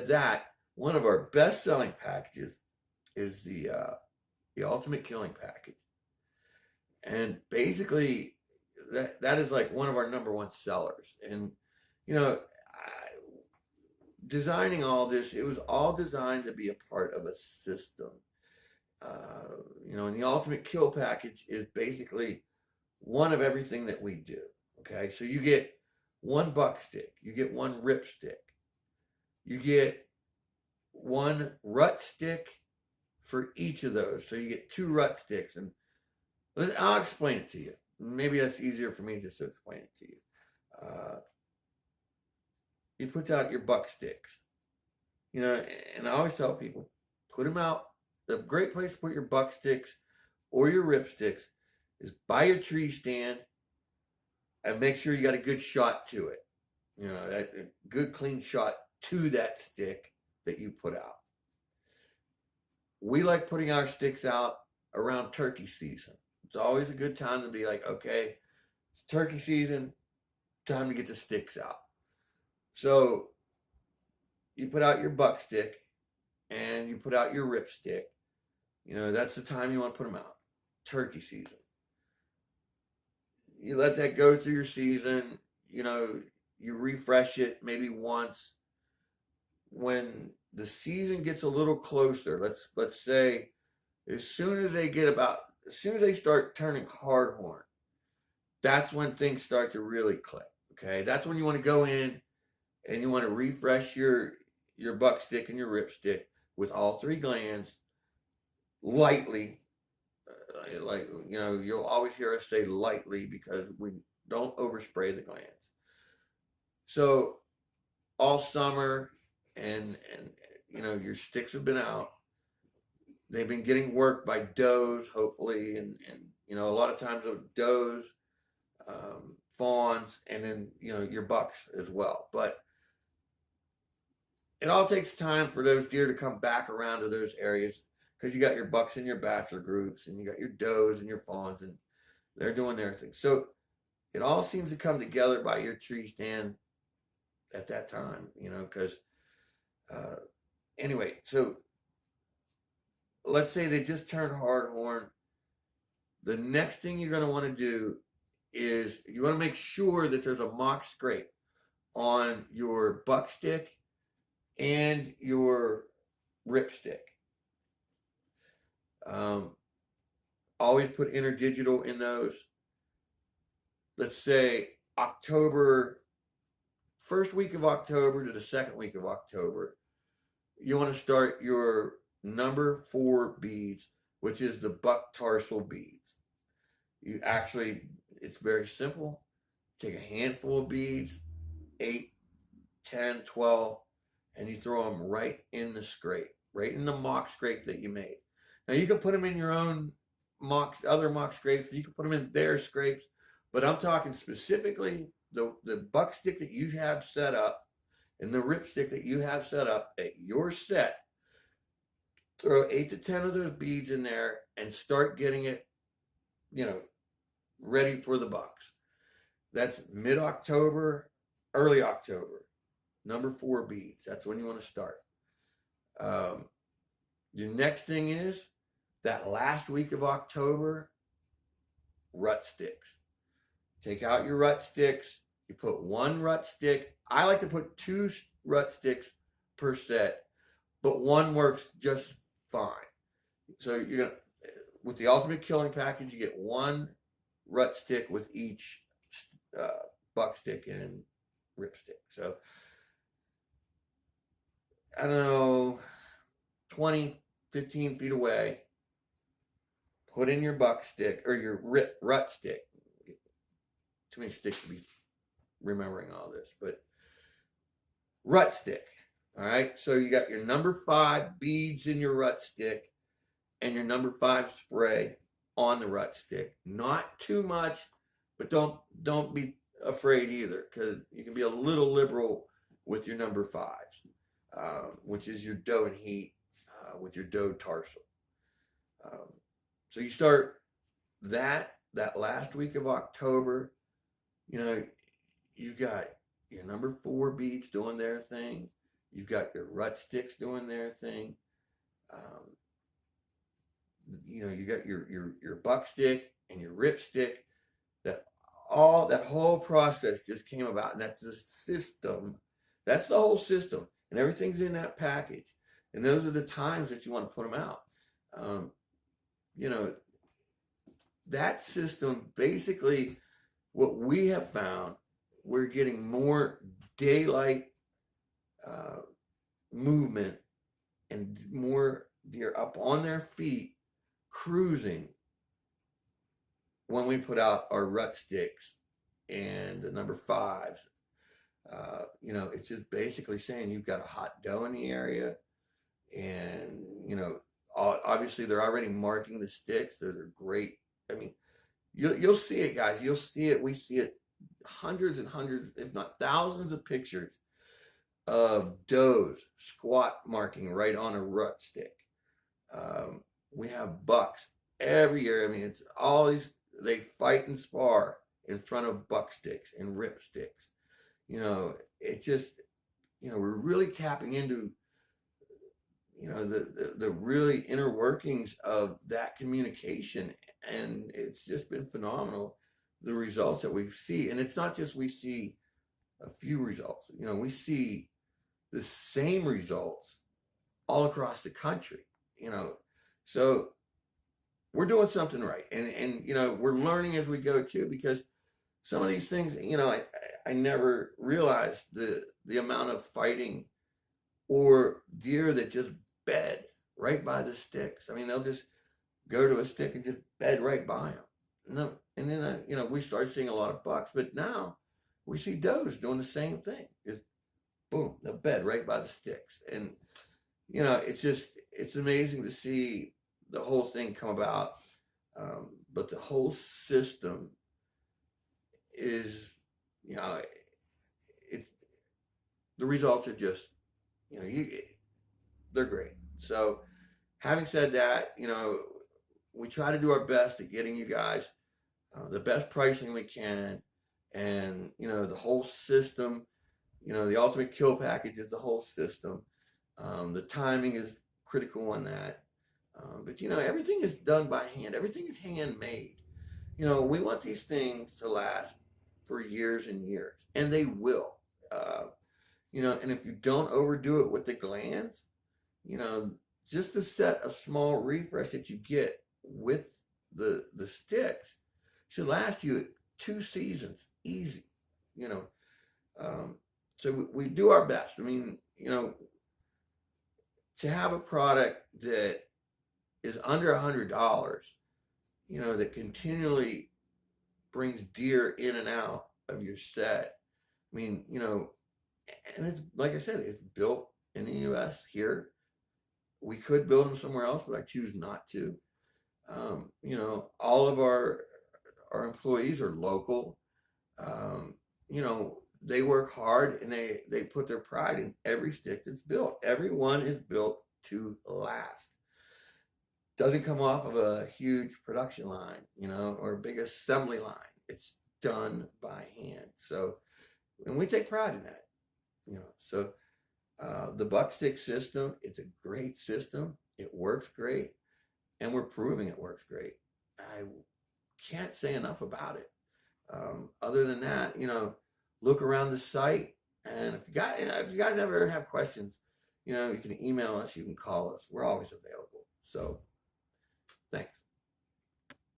that, one of our best selling packages is the Ultimate Killing Package. And basically, that is like one of our number one sellers. And, you know, designing all this, it was all designed to be a part of a system. And the Ultimate Kill Package is basically one of everything that we do. Okay, so you get one buck stick, you get one rip stick, you get one rut stick for each of those. So you get two rut sticks, and I'll explain it to you. Maybe that's easier for me just to explain it to you. Uh, you put out your buck sticks, and I always tell people, put them out. The great place to put your buck sticks or your rip sticks is by your tree stand, and make sure you got a good shot to it. A good clean shot to that stick that you put out. We like putting our sticks out around turkey season. It's always a good time to be like, okay, it's turkey season, time to get the sticks out. So you put out your buck stick and you put out your rip stick. That's the time you want to put them out. Turkey season. You let that go through your season. You refresh it maybe once. When the season gets a little closer, let's say as soon as they start turning hard horn, that's when things start to really click. Okay, that's when you want to go in and you want to refresh your buck stick and your rip stick with all three glands lightly. You'll always hear us say lightly because we don't overspray the glands. So all summer, and your sticks have been out. They've been getting worked by does, hopefully, and a lot of times of does, fawns, and then your bucks as well. But it all takes time for those deer to come back around to those areas, because you got your bucks in your bachelor groups, and you got your does and your fawns, and they're doing their thing. So it all seems to come together by your tree stand at that time, because anyway, so let's say they just turned hard horn. The next thing you're going to want to do is you want to make sure that there's a mock scrape on your buck stick and your rip stick. Always put interdigital in those. Let's say first week of October to the second week of October, you want to start your number 4 beads, which is the buck tarsal beads. It's very simple. Take a handful of beads, 8, 10, 12, and you throw them right in the scrape, right in the mock scrape that you made. Now you can put them in your own other mock scrapes. You can put them in their scrapes, but I'm talking specifically the buck stick that you have set up and the rip stick that you have set up at your set. Throw 8 to 10 of those beads in there and start getting it, ready for the bucks. That's mid-October, early October. Number 4 beads. That's when you want to start. Your next thing is that last week of October, rut sticks. Take out your rut sticks. You put 1 rut stick. I like to put 2 rut sticks per set, but 1 works just fine. So with the Ultimate Killing Package, you get 1 rut stick with each buck stick and rip stick. So I don't know, 20, 15 feet away, put in your buck stick or your rut stick. Too many sticks to be remembering all this, but rut stick. All right, so you got your number 5 beads in your rut stick and your number 5 spray on the rut stick. Not too much, but don't be afraid either, because you can be a little liberal with your number 5s, which is your doe and heat with your doe tarsal. So you start that last week of October. You got your number 4 beads doing their thing. You've got your rut sticks doing their thing. Um, you got your buckstick and your ripstick. That whole process just came about, and that's the system. That's the whole system, and everything's in that package. And those are the times that you want to put them out. Um, you know, that system basically, what we have found, we're getting more daylight uh, movement and more deer up on their feet cruising when we put out our rut sticks and the number fives. It's just basically saying you've got a hot doe in the area, and obviously they're already marking the sticks. Those are great. I mean, you'll see it, guys. You'll see it. We see it, hundreds and hundreds, if not thousands, of pictures of does squat marking right on a rut stick. We have bucks every year. I mean, it's all these. They fight and spar in front of buck sticks and rip sticks. It just, we're really tapping into, the really inner workings of that communication. And it's just been phenomenal, the results that we see. And it's not just we see a few results, we see the same results all across the country, so we're doing something right. And we're learning as we go too, because some of these things, I never realized the amount of fighting or deer that just bed right by the sticks. I mean, they'll just go to a stick and just bed right by them. No, and then we started seeing a lot of bucks, but now we see does doing the same thing. Just boom, they'll bed right by the sticks. And it's amazing to see the whole thing come about. But the whole system is, it's the results are just, they're great. So, having said that, we try to do our best at getting you guys the best pricing we can, and the whole system. The ultimate kill package is the whole system. The timing is critical on that. But everything is done by hand. Everything is handmade. We want these things to last for years and years, and they will. And if you don't overdo it with the glands, just to set a small refresh that you get with the sticks should last you 2 seasons easy. So we do our best. I mean, to have a product that is under $100, that continually brings deer in and out of your set. I mean, and it's like I said, it's built in the U.S. here. We could build them somewhere else, but I choose not to. All of our employees are local. They work hard, and they put their pride in every stick that's built. Everyone is built to last. Doesn't come off of a huge production line, or a big assembly line. It's done by hand. So, and we take pride in that, So, the Buckstik system, it's a great system. It works great, and we're proving it works great. I can't say enough about it. Other than that, look around the site, and if you guys ever have questions, you can email us, you can call us. We're always available. So, thanks.